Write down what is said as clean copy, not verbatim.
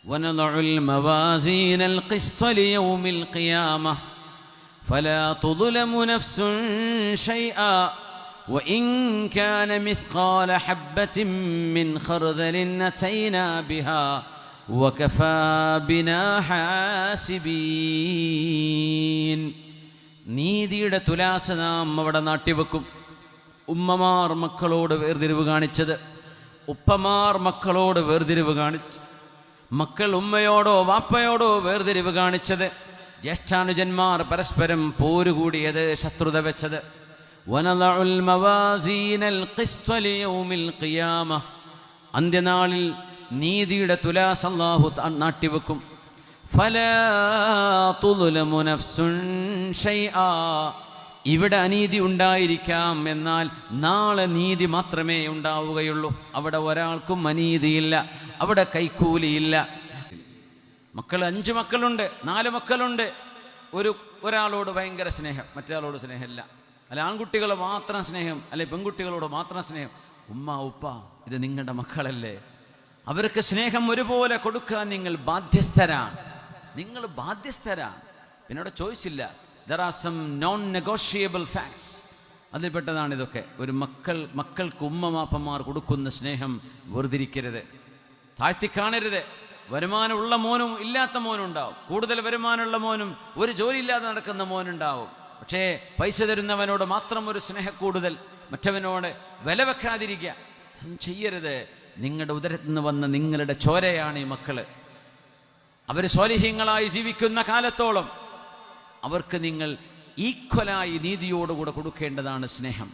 وَنَضَعُ الْمَوَازِينَ الْقِسْطَ لِيَوْمِ الْقِيَامَةِ فَلَا تُظْلَمُ نَفْسٌ شَيْئًا وَإِنْ كَانَ مِثْقَالَ حَبَّةٍ مِّنْ خَرْدَلٍ أَتَيْنَا بِهَا وَكَفَى بِنَا حَاسِبِينَ. നീതിയുടെ തുലാസ് നാം അവിടെ നാട്ടിവെക്കും. ഉമ്മമാർ മക്കളോട് വേർതിരിവ് കാണിച്ചത്, ഉപ്പമാർ മക്കളോട് വേർതിരിവ് കാണിച്ചു, മക്കൾ ഉമ്മയോടോ വാപ്പയോടോ വേർതിരിവ് കാണിച്ചത്, ജ്യേഷ്ഠാനുജന്മാർ പരസ്പരം പോരുകൂടിയത്, ശത്രുത വെച്ചത്. വനദഉൽ മവാസീനൽ ഖിസ്ത ലിയൗമിൽ ഖിയാമ, അന്ത്യനാളിൽ നീതിയുടെ തുലാസ് അല്ലാഹു നാട്ടിവെക്കും. ഫലാ തുദ്ലമു നഫ്സുൻ ശൈആ, ഇവിടെ അനീതി ഉണ്ടായിരിക്കാം, എന്നാൽ നാളെ നീതി മാത്രമേ ഉണ്ടാവുകയുള്ളൂ. അവിടെ ഒരാൾക്കും അനീതിയില്ല, അവിടെ കൈക്കൂലിയില്ല. മക്കൾ 5 മക്കളുണ്ട്, 4 മക്കളുണ്ട്. ഒരാളോട് ഭയങ്കര സ്നേഹം, മറ്റൊരാളോട് സ്നേഹമില്ല. അല്ല ആൺകുട്ടികൾ മാത്രം സ്നേഹം, അല്ലെ പെൺകുട്ടികളോട് മാത്രം സ്നേഹം. ഉമ്മ ഉപ്പ ഇത് നിങ്ങളുടെ മക്കളല്ലേ, അവർക്ക് സ്നേഹം ഒരുപോലെ കൊടുക്കാൻ നിങ്ങൾ ബാധ്യസ്ഥരാണ്. പിന്നെ അവിടെ ചോയ്സ് ഇല്ല. There are some non-negotiable facts. അതിൽപ്പെട്ടതാണ് ഇതൊക്കെ. ഒരു മക്കൾക്ക് ഉമ്മമാപ്പന്മാർ കൊടുക്കുന്ന സ്നേഹം വേർതിരിക്കരുത്, താഴ്ത്തിക്കാണരുത്. വരുമാനമുള്ള മോനും ഇല്ലാത്ത മോനും ഉണ്ടാവും. കൂടുതൽ വരുമാനമുള്ള മോനും ഒരു ജോലി ഇല്ലാതെ നടക്കുന്ന മോനുണ്ടാവും. പക്ഷേ പൈസ തരുന്നവനോട് മാത്രം ഒരു സ്നേഹക്കൂടുതൽ, മറ്റവനോട് വില വെക്കാതിരിക്കുക, അതൊന്നും ചെയ്യരുത്. നിങ്ങളുടെ ഉദരത്തിൽ നിന്ന് വന്ന നിങ്ങളുടെ ചോരയാണ് ഈ മക്കള്. അവർ സ്വാലിഹീങ്ങളായി ജീവിക്കുന്ന കാലത്തോളം അവർക്ക് നിങ്ങൾ ഈക്വലായി നീതിയോടുകൂടെ കൊടുക്കേണ്ടതാണ് സ്നേഹം.